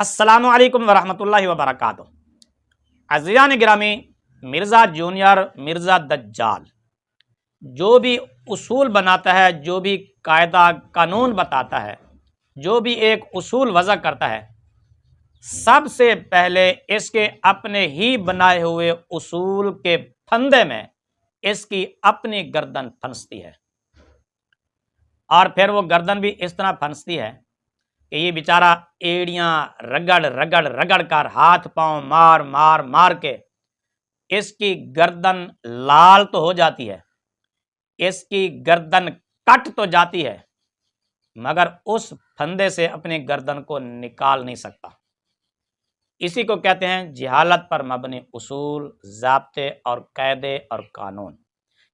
السلام علیکم ورحمۃ اللہ وبرکاتہ۔ عزیزان گرامی، مرزا جونیئر مرزا دجال جو بھی اصول بناتا ہے، جو بھی قاعدہ قانون بتاتا ہے، جو بھی ایک اصول وضع کرتا ہے، سب سے پہلے اس کے اپنے ہی بنائے ہوئے اصول کے پھندے میں اس کی اپنی گردن پھنستی ہے، اور پھر وہ گردن بھی اس طرح پھنستی ہے کہ یہ بیچارہ ایڑیاں رگڑ کر، ہاتھ پاؤں مار کے اس کی گردن لال تو ہو جاتی ہے، اس کی گردن کٹ تو جاتی ہے، مگر اس پھندے سے اپنی گردن کو نکال نہیں سکتا۔ اسی کو کہتے ہیں جہالت پر مبنی اصول، ضابطے اور قاعدے اور قانون۔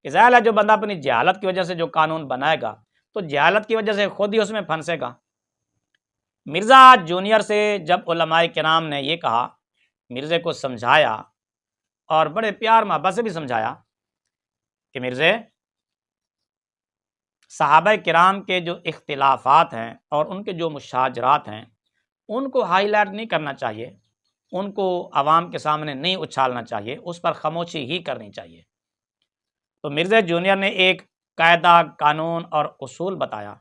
ظاہر ہے جو بندہ اپنی جہالت کی وجہ سے جو قانون بنائے گا تو جہالت کی وجہ سے خود ہی اس میں پھنسے گا۔ مرزا جونیئر سے جب علماء کرام نے یہ کہا، مرزے کو سمجھایا اور بڑے پیار محبت سے بھی سمجھایا کہ مرزے، صحابہ کرام کے جو اختلافات ہیں اور ان کے جو مشاجرات ہیں ان کو ہائی لائٹ نہیں کرنا چاہیے، ان کو عوام کے سامنے نہیں اچھالنا چاہیے، اس پر خاموشی ہی کرنی چاہیے۔ تو مرزا جونیئر نے ایک قاعدہ قانون اور اصول بتایا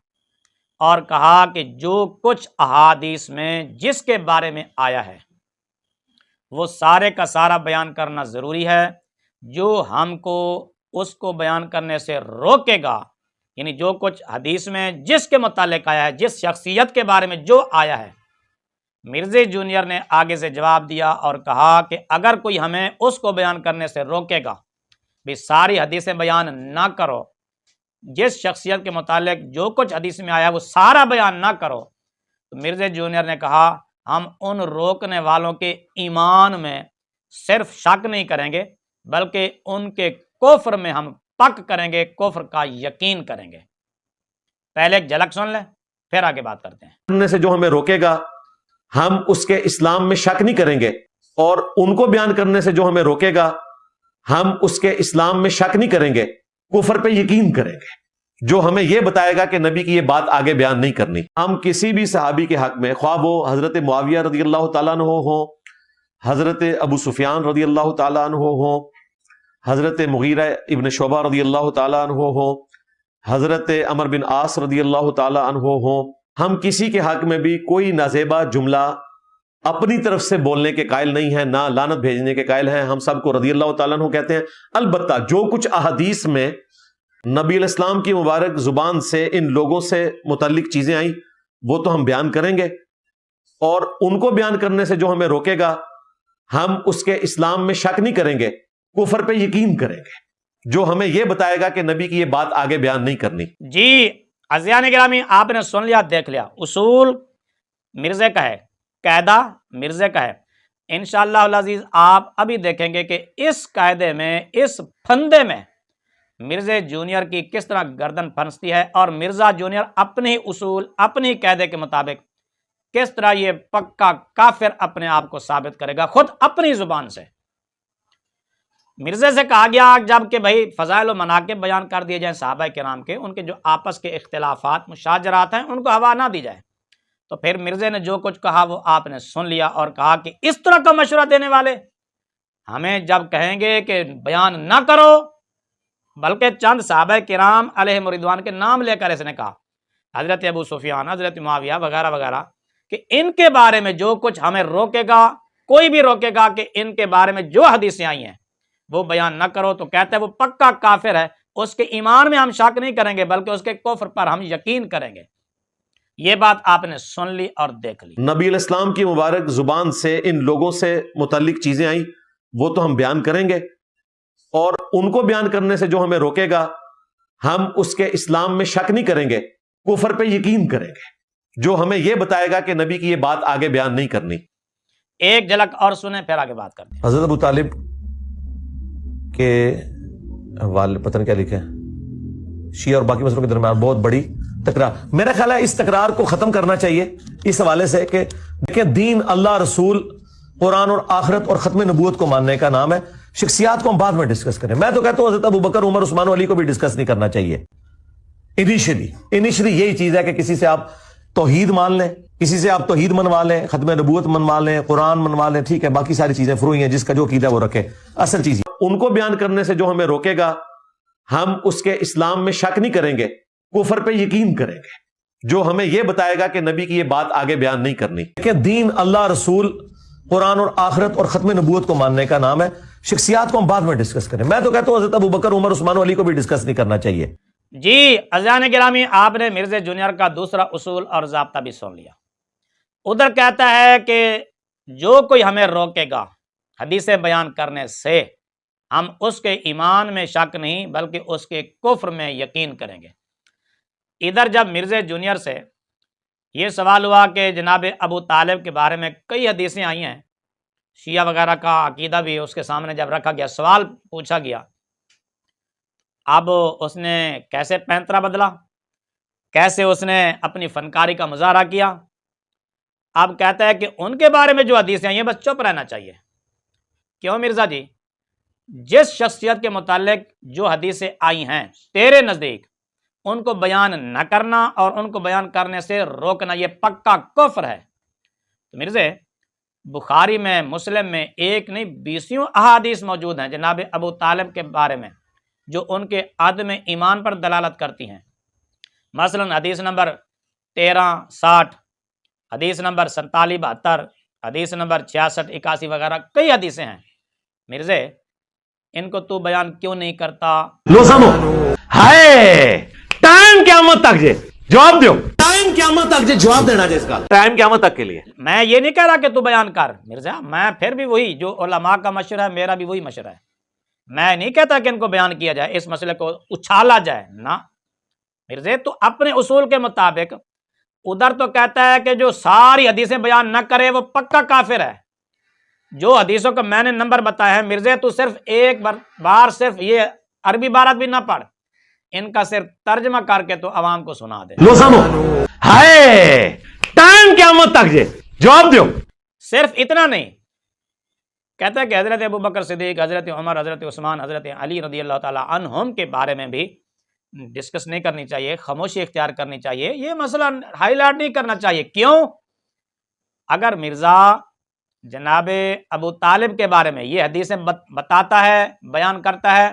اور کہا کہ جو کچھ احادیث میں جس کے بارے میں آیا ہے وہ سارے کا سارا بیان کرنا ضروری ہے۔ جو ہم کو اس کو بیان کرنے سے روکے گا، یعنی جو کچھ حدیث میں جس کے متعلق آیا ہے، جس شخصیت کے بارے میں جو آیا ہے، مرزا جونیئر نے آگے سے جواب دیا اور کہا کہ اگر کوئی ہمیں اس کو بیان کرنے سے روکے گا، بھی ساری حدیثیں بیان نہ کرو، جس شخصیت کے متعلق جو کچھ حدیث میں آیا وہ سارا بیان نہ کرو، تو مرزا جونیئر نے کہا ہم ان روکنے والوں کے ایمان میں صرف شک نہیں کریں گے بلکہ ان کے کفر میں ہم پک کریں گے، کفر کا یقین کریں گے۔ پہلے ایک جھلک سن لیں پھر آگے بات کرتے ہیں۔ کرنے سے جو ہمیں روکے گا ہم اس کے اسلام میں شک نہیں کریں گے، اور ان کو بیان کرنے سے جو ہمیں روکے گا ہم اس کے اسلام میں شک نہیں کریں گے، کفر پہ یقین کریں گے۔ جو ہمیں یہ بتائے گا کہ نبی کی یہ بات آگے بیان نہیں کرنی۔ ہم کسی بھی صحابی کے حق میں، خواہ وہ حضرت معاویہ رضی اللہ تعالیٰ عنہ ہوں، حضرت ابو سفیان رضی اللہ تعالیٰ عنہ ہوں، حضرت مغیرہ ابن شعبہ رضی اللہ تعالیٰ عنہ ہوں، حضرت عمر بن عاص رضی اللہ تعالیٰ عنہ ہوں، ہم کسی کے حق میں بھی کوئی نازیبا جملہ اپنی طرف سے بولنے کے قائل نہیں ہیں، نہ لعنت بھیجنے کے قائل ہیں۔ ہم سب کو رضی اللہ تعالیٰ عنہ کہتے ہیں۔ البتہ جو کچھ احادیث میں نبی علیہ السلام کی مبارک زبان سے ان لوگوں سے متعلق چیزیں آئیں وہ تو ہم بیان کریں گے، اور ان کو بیان کرنے سے جو ہمیں روکے گا ہم اس کے اسلام میں شک نہیں کریں گے، کفر پہ یقین کریں گے۔ جو ہمیں یہ بتائے گا کہ نبی کی یہ بات آگے بیان نہیں کرنی۔ جی عزیزان گرامی، آپ نے سن لیا، دیکھ لیا، اصول مرزے کا ہے، قاعدہ مرزے کا ہے۔ انشاءاللہ العزیز آپ ابھی دیکھیں گے کہ اس قاعدے میں، اس پھندے میں مرزا جونیئر کی کس طرح گردن پھنستی ہے، اور مرزا جونیئر اپنی اصول، اپنی قاعدے کے مطابق کس طرح یہ پکا کافر اپنے آپ کو ثابت کرے گا خود اپنی زبان سے۔ مرزا سے کہا گیا جب کہ بھائی فضائل و مناقب بیان کر دیے جائیں صحابہ کرام کے، ان کے جو آپس کے اختلافات، مشاجرات ہیں، ان کو ہوا نہ دی جائے۔ تو پھر مرزا نے جو کچھ کہا وہ آپ نے سن لیا اور کہا کہ اس طرح کا مشورہ دینے والے ہمیں جب کہیں گے کہ بیان نہ کرو، بلکہ چند صحابہ کرام علیہ رضوان کے نام لے کر اس نے کہا، حضرت ابو سفیان، حضرت معاویہ وغیرہ وغیرہ، کہ ان کے بارے میں جو کچھ ہمیں روکے گا، کوئی بھی روکے گا کہ ان کے بارے میں جو حدیثیں آئی ہیں وہ بیان نہ کرو، تو کہتے ہیں وہ پکا کافر ہے، اس کے ایمان میں ہم شک نہیں کریں گے بلکہ اس کے کفر پر ہم یقین کریں گے۔ یہ بات آپ نے سن لی اور دیکھ لی۔ نبی علیہ السلام کی مبارک زبان سے ان لوگوں سے متعلق چیزیں آئیں وہ تو ہم بیان کریں گے، اور ان کو بیان کرنے سے جو ہمیں روکے گا ہم اس کے اسلام میں شک نہیں کریں گے، کفر پہ یقین کریں گے۔ جو ہمیں یہ بتائے گا کہ نبی کی یہ بات آگے بیان نہیں کرنی۔ ایک جھلک اور سنیں پھر آگے بات کرتے ہیں۔ حضرت ابو طالب کے والد، پتہ نہیں کیا لکھے ہیں، شیعہ اور باقی مسلمانوں کے درمیان بہت بڑی تکرار۔ میرا خیال ہے اس تکرار کو ختم کرنا چاہیے اس حوالے سے کہ دیکھیں، دین اللہ، رسول، قرآن اور آخرت اور ختم نبوت کو ماننے کا نام ہے۔ شخصیات کو ہم بعد میں ڈسکس کریں۔ میں تو کہتا ہوں حضرت ابو بکر، عمر، عثمان و علی کو بھی ڈسکس نہیں کرنا چاہیے۔ انیشلی یہی چیز ہے کہ کسی سے آپ توحید مان لیں، کسی سے آپ توحید منوا لیں، ختم نبوت منوا لیں، قرآن منوا لیں، ٹھیک ہے، باقی ساری چیزیں فروئی ہیں، جس کا جو عقیدہ وہ رکھے، اصل چیز ان کو بیان کرنے سے جو ہمیں روکے گا ہم اس کے اسلام میں شک نہیں کریں گے، کفر پہ یقین کریں گے۔ جو ہمیں یہ بتائے گا کہ نبی کی یہ بات آگے بیان نہیں کرنی۔ کہ دین اللہ، رسول، قرآن اور آخرت اور ختم نبوت کو ماننے کا نام ہے۔ شخصیات کو ہم بعد میں ڈسکس کریں، میں تو کہتا ہوں حضرت ابو بکر، عمر، عثمان و علی کو بھی ڈسکس نہیں کرنا چاہیے۔ جی عزیزان گرامی، آپ نے مرزا جونیئر کا دوسرا اصول اور ضابطہ بھی سن لیا۔ ادھر کہتا ہے کہ جو کوئی ہمیں روکے گا حدیث بیان کرنے سے، ہم اس کے ایمان میں شک نہیں بلکہ اس کے کفر میں یقین کریں گے۔ ادھر جب مرزا جونیئر سے یہ سوال ہوا کہ جناب ابو طالب کے بارے میں کئی حدیثیں آئی ہیں، شیعہ وغیرہ کا عقیدہ بھی اس کے سامنے جب رکھا گیا، سوال پوچھا گیا، اب اس نے کیسے پینترا بدلا، کیسے اس نے اپنی فنکاری کا مظاہرہ کیا۔ اب کہتا ہے کہ ان کے بارے میں جو حدیثیں آئی ہیں بس چپ رہنا چاہیے۔ کیوں مرزا جی؟ جس شخصیت کے متعلق جو حدیثیں آئی ہیں تیرے نزدیک، ان کو بیان نہ کرنا اور ان کو بیان کرنے سے روکنا یہ پکا کفر ہے۔ تو مرزا بخاری میں، مسلم میں ایک نہیں 20 احادیث موجود ہیں جناب ابو طالب کے بارے میں جو ان کے عدم ایمان پر دلالت کرتی ہیں۔ مثلا حدیث نمبر 1360، حدیث نمبر 4772، حدیث نمبر 66 81 وغیرہ کئی حدیثیں ہیں۔ مرزا ان کو تو بیان کیوں نہیں کرتا؟ لو سنو، ہائے ٹائم قیامت تک جے جواب دیو، ٹائم قیامت تک جے جواب دینا جے، اس کا ٹائم قیامت تک کے لیے۔ میں یہ نہیں کہہ رہا کہ تو بیان کر مرزا، میں پھر بھی وہی جو علماء کا مشورہ ہے میرا بھی وہی مشورہ ہے۔ میں نہیں کہتا کہ ان کو بیان کیا جائے، اس مسئلے کو اچھالا جائے، نہ مرزا تو اپنے اصول کے مطابق ادھر تو کہتا ہے کہ جو ساری حدیثیں بیان نہ کرے وہ پکا کافر ہے۔ جو حدیثوں کا میں نے نمبر بتایا ہے مرزا، تو صرف ایک بار صرف یہ عربی عبارت بھی نہ پڑھ، ان کا صرف ترجمہ کر کے تو عوام کو سنا دے۔ لو سنو، ہائے ٹائم قیامت تک جے جواب دیو۔ صرف اتنا نہیں، کہتا ہے کہ حضرت ابو بکر صدیق، حضرت عمر، حضرت عثمان، حضرت علی رضی اللہ تعالی عنہم کے بارے میں بھی ڈسکس نہیں کرنی چاہیے، خاموشی اختیار کرنی چاہیے، یہ مسئلہ ہائی لائٹ نہیں کرنا چاہیے۔ کیوں؟ اگر مرزا جناب ابو طالب کے بارے میں یہ حدیثیں بتاتا ہے، بیان کرتا ہے،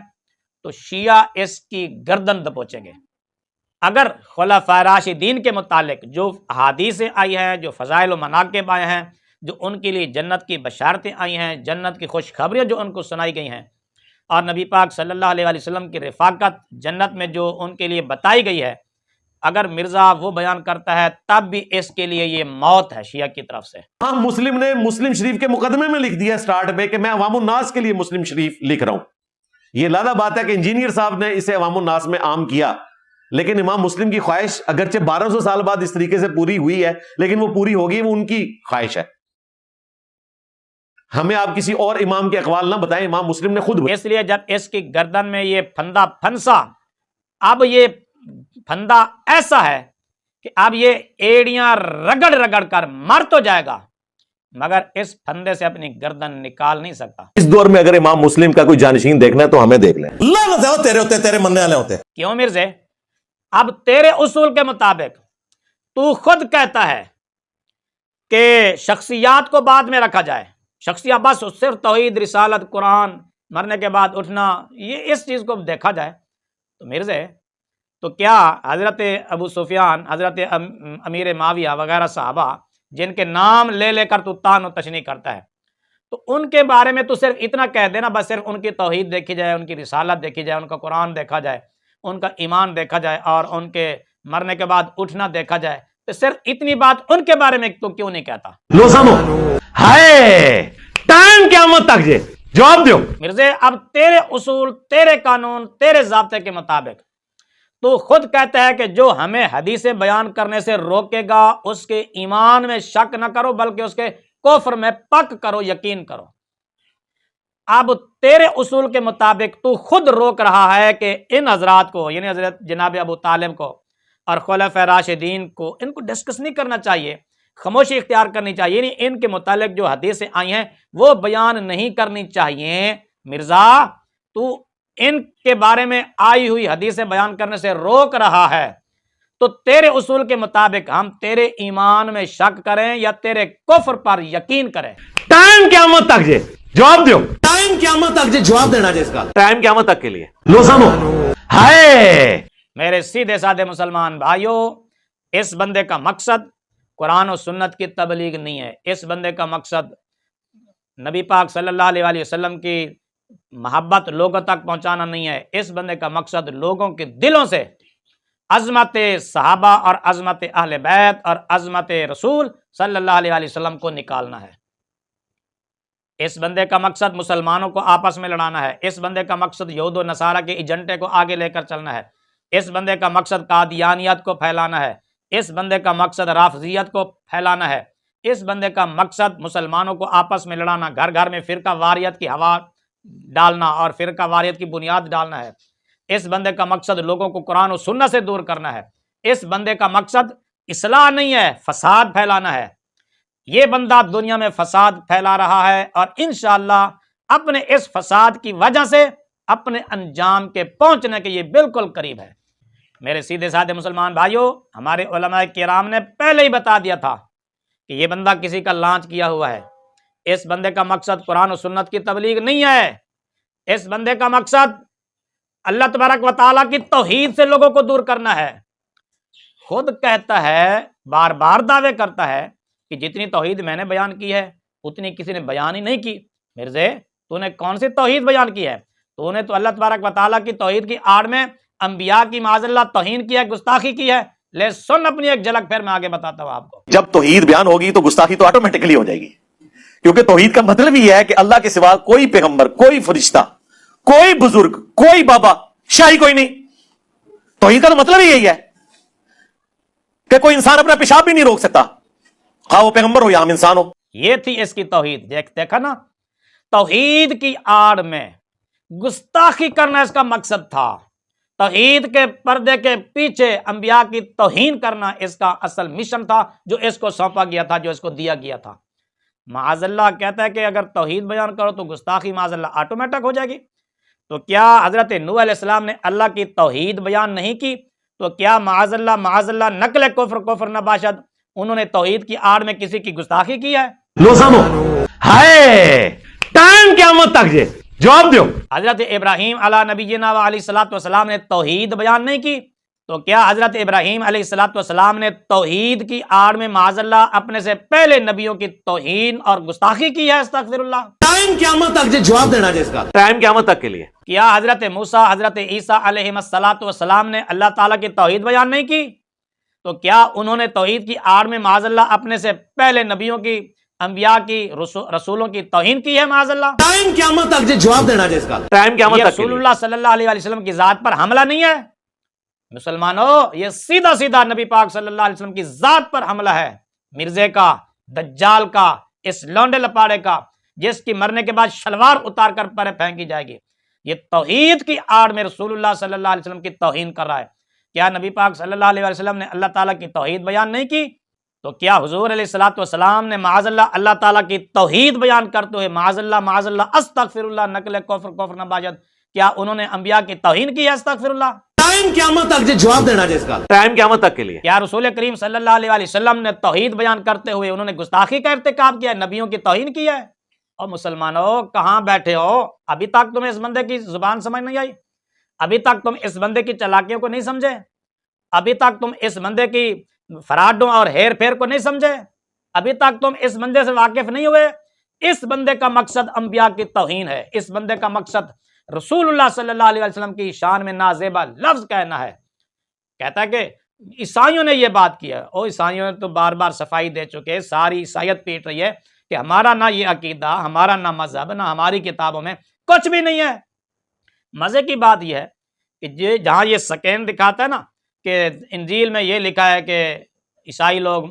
تو شیعہ اس کی گردن دبوچیں گے۔ اگر خلفائے راشدین کے متعلق جو احادیثیں آئی ہیں، جو فضائل و مناقب آئے ہیں، جو ان کے لیے جنت کی بشارتیں آئی ہیں، جنت کی خوشخبریاں جو ان کو سنائی گئی ہیں، اور نبی پاک صلی اللہ علیہ وسلم کی رفاقت جنت میں جو ان کے لیے بتائی گئی ہے، اگر مرزا وہ بیان کرتا ہے تب بھی اس کے لیے یہ موت ہے شیعہ کی طرف سے۔ ہاں، مسلم نے مسلم شریف کے مقدمے میں لکھ دیا سٹارٹ میں کہ میں عوام الناس کے لیے مسلم شریف لکھ رہا ہوں۔ یہ لادہ بات ہے کہ انجینئر صاحب نے اسے عوام الناس میں عام کیا، لیکن امام مسلم کی خواہش اگرچہ 1200 سال بعد اس طریقے سے پوری ہوئی ہے، لیکن وہ پوری ہوگی، وہ ان کی خواہش ہے۔ ہمیں آپ کسی اور امام کے اقوال نہ بتائیں، امام مسلم نے خود اس لیے جب اس کی گردن میں یہ پھندا پھنسا، اب یہ پھندا ایسا ہے کہ اب یہ ایڑیاں رگڑ رگڑ کر مر تو جائے گا مگر اس پھندے سے اپنی گردن نکال نہیں سکتا۔ اس دور میں اگر امام مسلم کا کوئی جانشین دیکھنا ہے تو ہمیں دیکھ لیں، اللہ ہو تیرے ہوتے، تیرے مننے والے ہوتے۔ کیوں مرزا؟ اب تیرے اصول کے مطابق تو خود کہتا ہے کہ شخصیات کو بعد میں رکھا جائے، شخصیات بس صرف توحید، رسالت، قرآن، مرنے کے بعد اٹھنا، یہ اس چیز کو دیکھا جائے۔ تو مرزا تو کیا حضرت ابو سفیان، حضرت امیر معاویہ وغیرہ صحابہ جن کے نام لے لے کر تو طعن و تشنیع کرتا ہے، تو ان کے بارے میں تو صرف اتنا کہہ دینا، بس صرف ان کی توحید دیکھی جائے، ان کی رسالت دیکھی جائے، ان کا قرآن دیکھا جائے، ان کا ایمان دیکھا جائے، اور ان کے مرنے کے بعد اٹھنا دیکھا جائے، تو صرف اتنی بات ان کے بارے میں تو کیوں نہیں کہتا؟ لو سنو، ہائے ٹائم قیامت تک جے جواب دیو۔ مرزا اب تیرے اصول، تیرے قانون، تیرے ضابطے کے مطابق تو خود کہتا ہے کہ جو ہمیں حدیثیں بیان کرنے سے روکے گا اس کے ایمان میں شک نہ کرو بلکہ اس کے کفر میں پک کرو، یقین کرو۔ اب تیرے اصول کے مطابق تو خود روک رہا ہے کہ ان حضرات کو، یعنی حضرت جناب ابو طالب کو اور خلفائے راشدین کو، ان کو ڈسکس نہیں کرنا چاہیے، خاموشی اختیار کرنی چاہیے، یعنی ان کے متعلق جو حدیثیں آئی ہیں وہ بیان نہیں کرنی چاہیے۔ مرزا تو ان کے بارے میں آئی ہوئی حدیثیں بیان کرنے سے روک رہا ہے، تو تیرے اصول کے مطابق ہم تیرے ایمان میں شک کریں یا تیرے کفر پر یقین کریں؟ ٹائم قیامت تک جے جواب دیو، ٹائم قیامت تک جے جواب دینا جے اس کا، ٹائم قیامت تک کے لیے لو سنو ہائے میرے سیدھے سادے مسلمان بھائیوں، اس بندے کا مقصد قرآن و سنت کی تبلیغ نہیں ہے، اس بندے کا مقصد نبی پاک صلی اللہ علیہ وآلہ وسلم کی محبت لوگوں تک پہنچانا نہیں ہے، اس بندے کا مقصد لوگوں کے دلوں سے عظمت صحابہ اور عظمت اہل بیت اور عظمت رسول صلی اللہ علیہ وآلہ وسلم کو نکالنا ہے۔ اس بندے کا مقصد مسلمانوں کو آپس میں لڑانا ہے، اس بندے کا مقصد یہود و نصارہ کے ایجنڈے کو آگے لے کر چلنا ہے، اس بندے کا مقصد قادیانیت کو پھیلانا ہے، اس بندے کا مقصد رافضیت کو پھیلانا ہے، اس بندے کا مقصد مسلمانوں کو آپس میں لڑانا، گھر گھر میں فرقہ واریت کی ہوا ڈالنا اور فرقہ واریت کی بنیاد ڈالنا ہے، اس بندے کا مقصد لوگوں کو قرآن و سنت سے دور کرنا ہے، اس بندے کا مقصد اصلاح نہیں ہے، فساد پھیلانا ہے۔ یہ بندہ دنیا میں فساد پھیلا رہا ہے اور انشاءاللہ اپنے اس فساد کی وجہ سے اپنے انجام کے پہنچنے کے یہ بالکل قریب ہے۔ میرے سیدھے سادے مسلمان بھائیوں، ہمارے علماء کرام نے پہلے ہی بتا دیا تھا کہ یہ بندہ کسی کا لانچ کیا ہوا ہے، اس بندے کا مقصد قرآن و سنت کی تبلیغ نہیں ہے، اس بندے کا مقصد اللہ تبارک و تعالیٰ کی توحید سے لوگوں کو دور کرنا ہے۔ خود کہتا ہے، بار بار دعوے کرتا ہے کہ جتنی توحید میں نے بیان کی ہے اتنی کسی نے بیان ہی نہیں کی۔ مرزے، تو نے کون سی توحید بیان کی ہے؟ تو نے تو اللہ تبارک و تعالیٰ کی توحید کی آڑ میں انبیاء کی معاذ اللہ توہین کی ہے، گستاخی کی ہے۔ لے سن اپنی ایک جھلک، پھر میں آگے بتاتا ہوں آپ کو۔ جب توحید بیان ہوگی تو گستاخی تو آٹومیٹکلی ہو جائے گی، کیونکہ توحید کا مطلب یہ ہے کہ اللہ کے سوا کوئی پیغمبر، کوئی فرشتہ، کوئی بزرگ، کوئی بابا، شاہی کوئی نہیں۔ توحید کا تو مطلب ہی یہی ہے کہ کوئی انسان اپنا پیشاب بھی نہیں روک سکتا، خواہ وہ پیغمبر ہو یا ہم انسان ہو۔ یہ تھی اس کی توحید۔ دیکھا نا، توحید کی آڑ میں گستاخی کرنا اس کا مقصد تھا، توحید کے پردے کے پیچھے انبیاء کی توہین کرنا اس کا اصل مشن تھا، جو اس کو سونپا گیا تھا، جو اس کو دیا گیا تھا۔ معاذ اللہ کہتا ہے کہ اگر توحید بیان کرو تو گستاخی معاذ اللہ آٹومیٹک ہو جائے گی۔ تو کیا حضرت نوح علیہ السلام نے اللہ کی توحید بیان نہیں کی؟ تو کیا معاذ اللہ نقل کفر نباشد انہوں نے توحید کی آڑ میں کسی کی گستاخی کی ہے؟ لو سنو ہائے ٹائم قیامت تک جے جواب دیو۔ حضرت ابراہیم علیہ نبینا و علیہ الصلوۃ والسلام نے توحید بیان نہیں کی؟ تو کیا حضرت ابراہیم علیہ الصلوۃ والسلام نے توحید کی آڑ میں معاذ اللہ اپنے سے پہلے نبیوں کی توہین اور گستاخی کی ہے؟ استغفر اللہ۔ ٹائم قیامت تک جے جواب دینا جے اس کا، ٹائم قیامت تک کے لیے۔ کیا حضرت موسیٰ، حضرت عیسیٰ علیہ الصلوۃ والسلام نے اللہ تعالیٰ کی توحید بیان نہیں کی؟ تو کیا انہوں نے توحید کی آڑ میں معاذ اللہ اپنے سے پہلے نبیوں کی، انبیاء کی، رسولوں کی توہین کی ہے؟ معاذ اللہ۔ ٹائم قیامت تک جے جواب دینا جے اس کا، ٹائم قیامت یہ تک کے رسول لیے۔ اللہ صلی اللہ علیہ وسلم کی ذات پر حملہ نہیں ہے مسلمانوں، یہ سیدھا سیدھا نبی پاک صلی اللہ علیہ وسلم کی ذات پر حملہ ہے، مرزے کا، دجال کا، اس لونڈے لپاڑے کا، جس کی مرنے کے بعد شلوار اتار کر پرے پھینکی جائے گی۔ یہ توحید کی آڑ میں رسول اللہ صلی اللہ علیہ وسلم کی توہین کر رہا ہے۔ کیا نبی پاک صلی اللہ علیہ وسلم نے اللہ تعالیٰ کی توحید بیان نہیں کی؟ تو کیا حضور علیہ الصلوۃ والسلام نے معاذ اللہ تعالیٰ کی توحید بیان کرتے ہوئے معاذ اللہ استغفر اللہ نقل کفر نباشد، کیا انہوں نے انبیاء کی توہین کی ہے؟ استغفر اللہ۔ ٹائم قیامت تک جے جواب دینا جے اس کا، ٹائم قیامت تک کے لیے۔ کیا رسول کریم صلی اللہ علیہ وسلم نے توحید بیان کرتے ہوئے انہوں نے گستاخی کا ارتکاب کیا ہے، نبیوں کی توہین کی ہے؟ اور مسلمانوں کہاں بیٹھے ہو؟ ابھی تک تمہیں اس بندے کی زبان سمجھ نہیں آئی؟ ابھی تک تم اس بندے کی چالاکیوں کو نہیں سمجھے؟ ابھی تک تم اس بندے کی فراڈوں اور ہیر پھیر کو نہیں سمجھے؟ ابھی تک تم اس بندے سے واقف نہیں ہوئے؟ اس بندے کا مقصد انبیاء کی توہین ہے، اس بندے کا مقصد رسول اللہ صلی اللہ علیہ وسلم کی شان میں نازیبا لفظ کہنا ہے۔ کہتا ہے کہ عیسائیوں نے یہ بات کی ہے، اور عیسائیوں نے تو بار بار صفائی دے چکے، ساری عیسائیت پیٹ رہی ہے کہ ہمارا نہ یہ عقیدہ، ہمارا نہ مذہب، نہ ہماری کتابوں میں کچھ بھی نہیں ہے۔ مزے کی بات یہ ہے کہ جہاں یہ سکین دکھاتا ہے نا کہ انجیل میں یہ لکھا ہے کہ عیسائی لوگ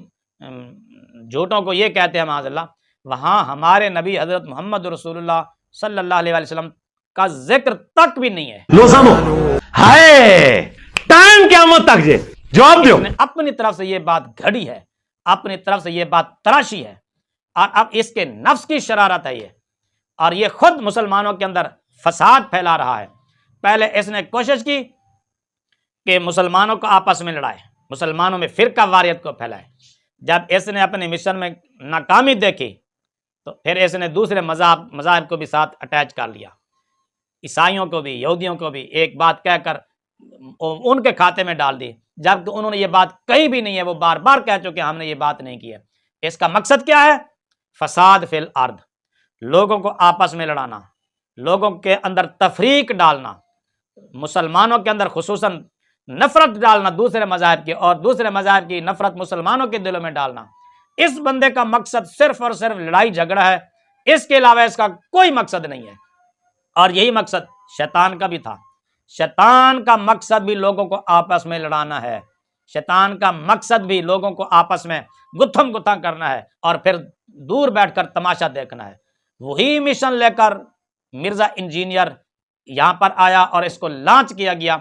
جھوٹوں کو یہ کہتے ہیں معاذ اللہ، وہاں ہمارے نبی حضرت محمد رسول اللہ صلی اللہ علیہ وسلم کا ذکر تک بھی نہیں ہے۔ لو سنو ہائے ٹائم قیامت تک جے جواب دیو۔ اس نے اپنی طرف سے یہ بات گھڑی ہے، اپنی طرف سے یہ بات تراشی ہے، اور اب اس کے نفس کی شرارت ہے یہ، اور یہ خود مسلمانوں کے اندر فساد پھیلا رہا ہے۔ پہلے اس نے کوشش کی کہ مسلمانوں کو آپس میں لڑائے، مسلمانوں میں فرقہ واریت کو پھیلائے۔ جب اس نے اپنے مشن میں ناکامی دیکھی تو پھر اس نے دوسرے مذاہب کو بھی ساتھ اٹیچ کر لیا، عیسائیوں کو بھی، یہودیوں کو بھی ایک بات کہہ کر ان کے کھاتے میں ڈال دی، جبکہ انہوں نے یہ بات کہی بھی نہیں ہے، وہ بار بار کہہ چکے ہم نے یہ بات نہیں کی ہے۔ اس کا مقصد کیا ہے؟ فساد فی الارض، لوگوں کو آپس میں لڑانا، لوگوں کے اندر تفریق ڈالنا، مسلمانوں کے اندر خصوصاً نفرت ڈالنا دوسرے مذاہب کی، اور دوسرے مذاہب کی نفرت مسلمانوں کے دلوں میں ڈالنا۔ اس بندے کا مقصد صرف اور صرف لڑائی جھگڑا ہے، اس کے علاوہ اس کا کوئی مقصد نہیں ہے۔ اور یہی مقصد شیطان کا بھی تھا۔ شیطان کا مقصد بھی لوگوں کو آپس میں لڑانا ہے، شیطان کا مقصد بھی لوگوں کو آپس میں گتھم گتھا کرنا ہے اور پھر دور بیٹھ کر تماشا دیکھنا ہے۔ وہی مشن لے کر مرزا انجینئر یہاں پر آیا اور اس کو لانچ کیا گیا۔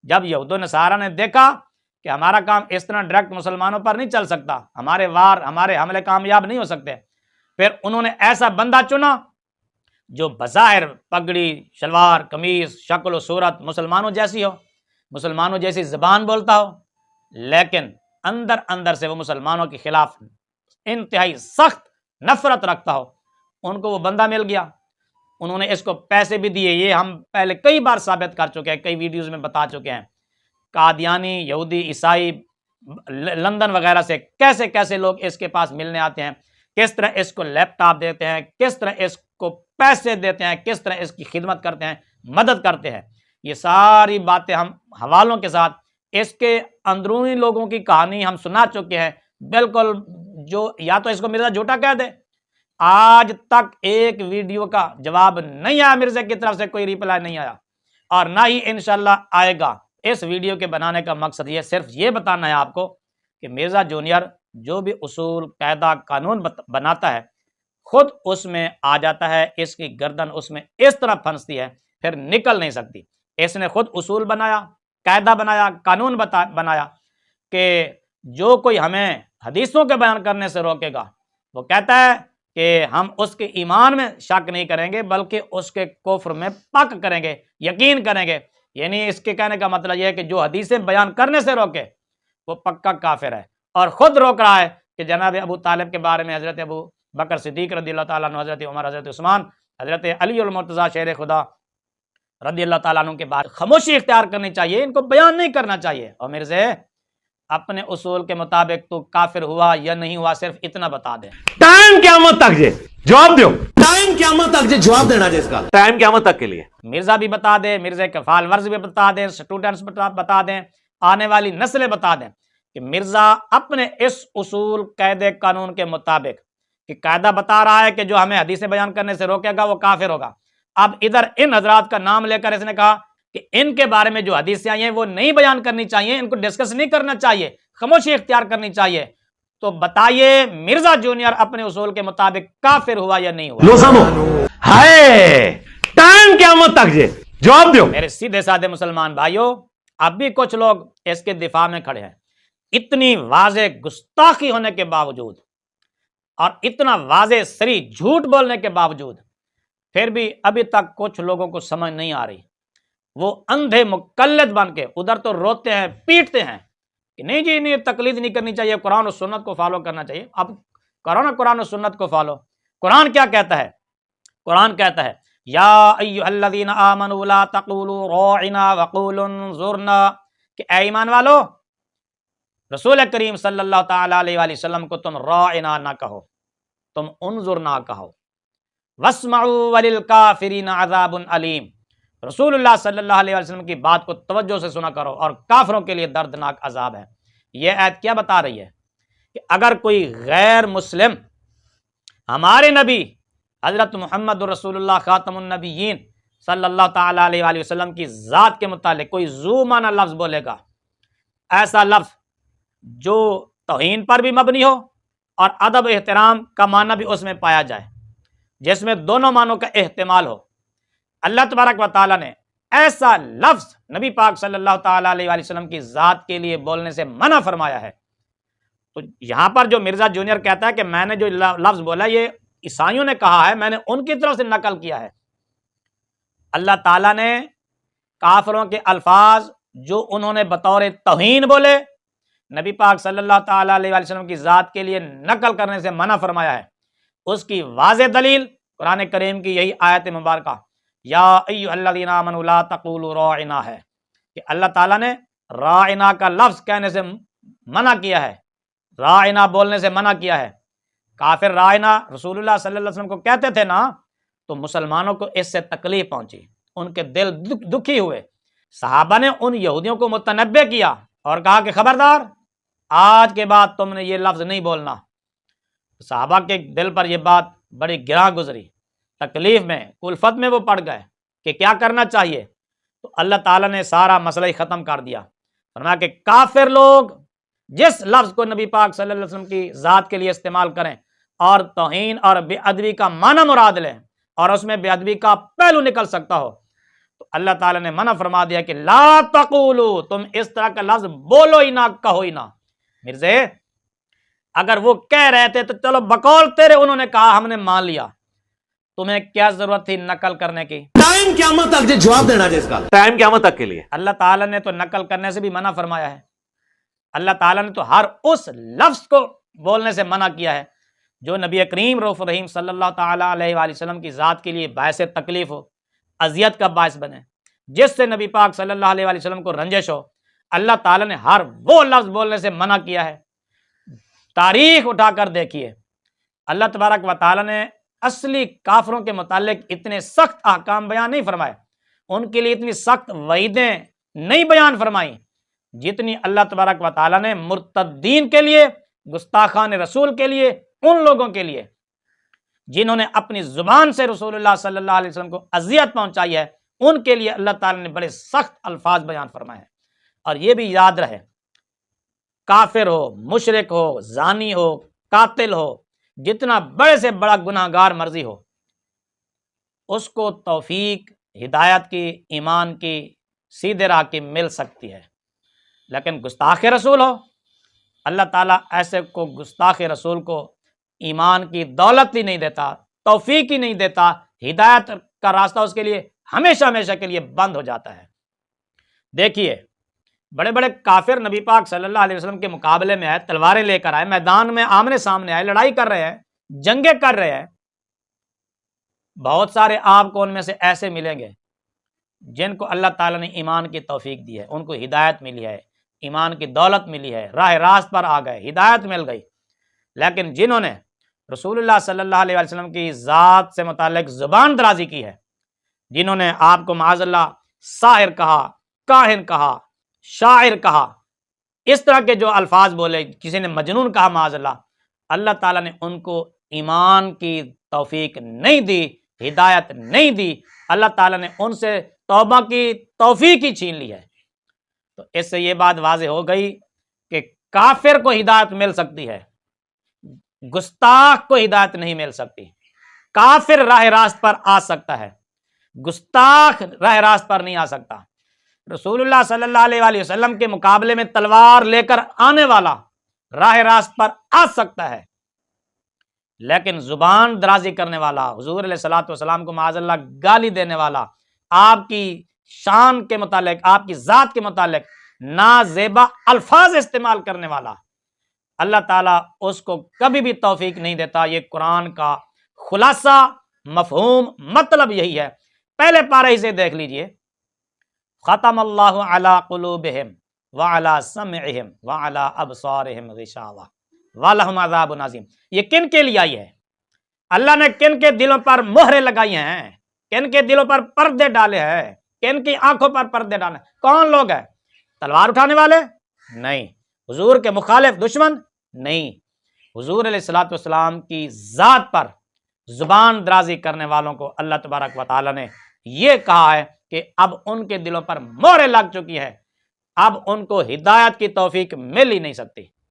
جب یہود و نصارہ نے دیکھا کہ ہمارا کام اس طرح ڈائریکٹ مسلمانوں پر نہیں چل سکتا، ہمارے حملے کامیاب نہیں ہو سکتے، پھر انہوں نے ایسا بندہ چنا جو بظاہر پگڑی، شلوار، قمیض، شکل و صورت مسلمانوں جیسی ہو، مسلمانوں جیسی زبان بولتا ہو، لیکن اندر اندر سے وہ مسلمانوں کے خلاف انتہائی سخت نفرت رکھتا ہو۔ ان کو وہ بندہ مل گیا، انہوں نے اس کو پیسے بھی دیے، یہ ہم پہلے کئی بار ثابت کر چکے ہیں، کئی ویڈیوز میں بتا چکے ہیں۔ قادیانی، یہودی، عیسائی لندن وغیرہ سے کیسے کیسے لوگ اس کے پاس ملنے آتے ہیں، کس طرح اس کو لیپ ٹاپ دیتے ہیں، کس طرح اس کو پیسے دیتے ہیں، کس طرح اس کی خدمت کرتے ہیں، مدد کرتے ہیں۔ یہ ساری باتیں ہم حوالوں کے ساتھ اس کے اندرونی لوگوں کی کہانی ہم سنا چکے ہیں، بالکل جو یا تو اس کو مرزا جھوٹا کہہ دے۔ آج تک ایک ویڈیو کا جواب نہیں آیا، مرزا کی طرف سے کوئی ریپلائی نہیں آیا، اور نہ ہی انشاءاللہ آئے گا۔ اس ویڈیو کے بنانے کا مقصد یہ صرف یہ بتانا ہے آپ کو کہ مرزا جونیئر جو بھی اصول، قاعدہ، قانون بناتا ہے، خود اس میں آ جاتا ہے، اس کی گردن اس میں اس طرح پھنستی ہے، پھر نکل نہیں سکتی۔ اس نے خود اصول بنایا، قاعدہ بنایا، قانون بنایا کہ جو کوئی ہمیں حدیثوں کے بیان کرنے سے روکے گا، وہ کہتا ہے کہ ہم اس کے ایمان میں شک نہیں کریں گے بلکہ اس کے کفر میں پک کریں گے، یقین کریں گے۔ یعنی اس کے کہنے کا مطلب یہ ہے کہ جو حدیثیں بیان کرنے سے روکے وہ پکا کافر ہے، اور خود روک رہا ہے کہ جناب ابو طالب کے بارے میں حضرت ابو بکر صدیق رضی اللہ تعالیٰ عنہ، حضرت عمر، حضرت عثمان، حضرت علی المرتضیٰ شیر خدا رضی اللہ تعالیٰ عنہ کے بارے خاموشی اختیار کرنی چاہیے، ان کو بیان نہیں کرنا چاہیے۔ اور مرزا اپنے اصول کے مطابق تو کافر ہوا یا نہیں ہوا صرف اتنا بتا دیں۔ ٹائم قیامت تک جے جواب دیو، ٹائم قیامت تک جے جواب دینا جے، اس کا ٹائم قیامت تک کے لیے مرزا بھی بتا دیں، مرزا کے فالورز بھی بتا دیں، سٹوڈنٹس بتا دیں، آنے والی نسلیں بتا دیں کہ مرزا اپنے اس اصول، قاعدے، قانون کے مطابق کہ قاعدہ بتا رہا ہے کہ جو ہمیں حدیثیں بیان کرنے سے روکے گا وہ کافر ہوگا۔ اب ادھر ان حضرات کا نام لے کر اس نے کہا کہ ان کے بارے میں جو حدیثیں آئی ہیں وہ نہیں بیان کرنی چاہیے، ان کو ڈسکس نہیں کرنا چاہیے، خاموشی اختیار کرنی چاہیے۔ تو بتائیے مرزا جونیئر اپنے اصول کے مطابق کافر ہوا یا نہیں ہوا؟ لو سامو ہائے ٹائم قیامت تک جے جواب دیو۔ میرے سیدھے سادے مسلمان بھائیوں، اب بھی کچھ لوگ اس کے دفاع میں کھڑے ہیں۔ اتنی واضح گستاخی ہونے کے باوجود اور اتنا واضح سری جھوٹ بولنے کے باوجود پھر بھی ابھی تک کچھ لوگوں کو سمجھ نہیں آ رہی۔ وہ اندھے مقلد بن کے ادھر تو روتے ہیں، پیٹتے ہیں کہ نہیں جی نہیں، تقلید نہیں کرنی چاہیے، قرآن و سنت کو فالو کرنا چاہیے۔ اب کرو نا قرآن و سنت کو فالو۔ قرآن کیا کہتا ہے؟ قرآن کہتا ہے یا ایھا الذین آمنوا لا تقولوا راعنا وقولوا انظرنا، کہ اے ایمان والو، رسول کریم صلی اللہ تعالی علیہ وآلہ وسلم کو تم راعنا نہ کہو، تم انظرنا کہو، واسمعوا وللکافرین عذاب علیم، رسول اللہ صلی اللہ علیہ وسلم کی بات کو توجہ سے سنا کرو اور کافروں کے لیے دردناک عذاب ہے۔ یہ آیت کیا بتا رہی ہے؟ کہ اگر کوئی غیر مسلم ہمارے نبی حضرت محمد رسول اللہ خاتم النبیین صلی اللہ تعالی علیہ وآلہ وسلم کی ذات کے متعلق کوئی ذو معنی لفظ بولے گا، ایسا لفظ جو توہین پر بھی مبنی ہو اور ادب احترام کا معنی بھی اس میں پایا جائے، جس میں دونوں معنوں کا احتمال ہو، اللہ تبارک و تعالیٰ نے ایسا لفظ نبی پاک صلی اللہ تعالیٰ علیہ وآلہ وسلم کی ذات کے لیے بولنے سے منع فرمایا ہے۔ تو یہاں پر جو مرزا جونیئر کہتا ہے کہ میں نے جو لفظ بولا یہ عیسائیوں نے کہا ہے، میں نے ان کی طرف سے نقل کیا ہے۔ اللہ تعالیٰ نے کافروں کے الفاظ جو انہوں نے بطور توہین بولے نبی پاک صلی اللہ تعالیٰ علیہ وسلم کی ذات کے لیے نقل کرنے سے منع فرمایا ہے، اس کی واضح دلیل قرآن کریم کی یہی آیت مبارکہ یا ایھا الذین آمنوا لا تقولوا راعنا ہے کہ اللہ تعالیٰ نے راعنا کا لفظ کہنے سے منع کیا ہے، راعنا بولنے سے منع کیا ہے۔ کافر راعنا رسول اللہ صلی اللہ علیہ وسلم کو کہتے تھے نا، تو مسلمانوں کو اس سے تکلیف پہنچی، ان کے دل دکھی ہوئے۔ صحابہ نے ان یہودیوں کو متنبہ کیا اور کہا کہ خبردار، آج کے بعد تم نے یہ لفظ نہیں بولنا۔ صحابہ کے دل پر یہ بات بڑی گراں گزری، تکلیف میں کلفت میں وہ پڑ گئے کہ کیا کرنا چاہیے۔ تو اللہ تعالیٰ نے سارا مسئلہ ہی ختم کر دیا، فرمایا کہ کافر لوگ جس لفظ کو نبی پاک صلی اللہ علیہ وسلم کی ذات کے لیے استعمال کریں اور توہین اور بے ادبی کا معنی مراد لیں اور اس میں بے ادبی کا پہلو نکل سکتا ہو، تو اللہ تعالیٰ نے منع فرما دیا کہ لا تقولوا، تم اس طرح کا لفظ بولو ہی نہ، کہو ہی نہ۔ مرزے اگر وہ کہہ رہے تھے تو چلو بقول تیرے انہوں نے کہا، ہم نے مان لیا، تمہیں کیا ضرورت تھی نقل کرنے کی؟ ٹائم قیامت تک جواب دینا جس کا ٹائم قیامت تک کے لیے اللہ تعالیٰ نے تو نقل کرنے سے بھی منع فرمایا ہے، اللہ تعالیٰ نے تو ہر اس لفظ کو بولنے سے منع کیا ہے جو نبی کریم رؤوف رحیم صلی اللہ تعالیٰ علیہ وآلہ وسلم کی ذات کے لیے باعث تکلیف ہو، اذیت کا باعث بنے، جس سے نبی پاک صلی اللہ علیہ وآلہ وسلم کو رنجش ہو۔ اللہ تعالیٰ نے ہر وہ لفظ بولنے سے منع کیا ہے۔ تاریخ اٹھا کر دیکھیے، اللہ تبارک و تعالیٰ نے اصلی کافروں کے متعلق اتنے سخت احکام بیان نہیں فرمائے، ان کے لیے اتنی سخت وعیدیں نہیں بیان فرمائیں جتنی اللہ تبارک و تعالیٰ نے مرتدین کے لیے، گستاخان رسول کے لیے، ان لوگوں کے لیے جنہوں نے اپنی زبان سے رسول اللہ صلی اللہ علیہ وسلم کو اذیت پہنچائی ہے، ان کے لیے اللہ تعالیٰ نے بڑے سخت الفاظ بیان فرمائے ہیں۔ اور یہ بھی یاد رہے، کافر ہو، مشرک ہو، زانی ہو، قاتل ہو، جتنا بڑے سے بڑا گناہ گار مرضی ہو، اس کو توفیق ہدایت کی، ایمان کی، سیدھے راہ کی مل سکتی ہے، لیکن گستاخ رسول ہو، اللہ تعالیٰ ایسے کو گستاخ رسول کو ایمان کی دولت ہی نہیں دیتا، توفیق ہی نہیں دیتا، ہدایت کا راستہ اس کے لیے ہمیشہ ہمیشہ کے لیے بند ہو جاتا ہے۔ دیکھیے بڑے بڑے کافر نبی پاک صلی اللہ علیہ وسلم کے مقابلے میں آئے، تلواریں لے کر آئے، میدان میں آمنے سامنے آئے، لڑائی کر رہے ہیں، جنگیں کر رہے ہیں۔ بہت سارے آپ کو ان میں سے ایسے ملیں گے جن کو اللہ تعالیٰ نے ایمان کی توفیق دی ہے، ان کو ہدایت ملی ہے، ایمان کی دولت ملی ہے، راہ راست پر آ گئے، ہدایت مل گئی، لیکن جنہوں نے رسول اللہ صلی اللہ علیہ وسلم کی ذات سے متعلق زبان درازی کی ہے، جنہوں نے آپ کو معاذ اللہ ساحر کہا، کاہن کہا، شاعر کہا، اس طرح کے جو الفاظ بولے، کسی نے مجنون کہا معاذ اللہ، اللہ تعالیٰ نے ان کو ایمان کی توفیق نہیں دی، ہدایت نہیں دی، اللہ تعالیٰ نے ان سے توبہ کی توفیق ہی چھین لی ہے۔ تو اس سے یہ بات واضح ہو گئی کہ کافر کو ہدایت مل سکتی ہے، گستاخ کو ہدایت نہیں مل سکتی۔ کافر راہ راست پر آ سکتا ہے، گستاخ راہ راست پر نہیں آ سکتا۔ رسول اللہ صلی اللہ علیہ وآلہ وسلم کے مقابلے میں تلوار لے کر آنے والا راہ راست پر آ سکتا ہے، لیکن زبان درازی کرنے والا، حضور علیہ الصلوۃ والسلام کو معاذ اللہ گالی دینے والا، آپ کی شان کے متعلق، آپ کی ذات کے متعلق نازیبا الفاظ استعمال کرنے والا، اللہ تعالیٰ اس کو کبھی بھی توفیق نہیں دیتا۔ یہ قرآن کا خلاصہ، مفہوم، مطلب یہی ہے۔ پہلے پارے سے دیکھ لیجئے، ختم اللہ علی قلوبہم وعلی سمعہم وعلی ابصارہم غشاوہ ولہم عذاب عظیم۔ یہ کن کے لیے آئی ہے؟ اللہ نے کن کے دلوں پر مہریں لگائی ہیں، کن کے دلوں پر پردے ڈالے ہیں، کن کی آنکھوں پر پردے ڈالے ہیں؟ کون لوگ ہیں؟ تلوار اٹھانے والے؟ نہیں۔ حضور کے مخالف دشمن؟ نہیں۔ حضور علیہ الصلوۃ والسلام کی ذات پر زبان درازی کرنے والوں کو اللہ تبارک و تعالیٰ نے یہ کہا ہے کہ اب ان کے دلوں پر مہریں لگ چکی ہے، اب ان کو ہدایت کی توفیق مل ہی نہیں سکتی۔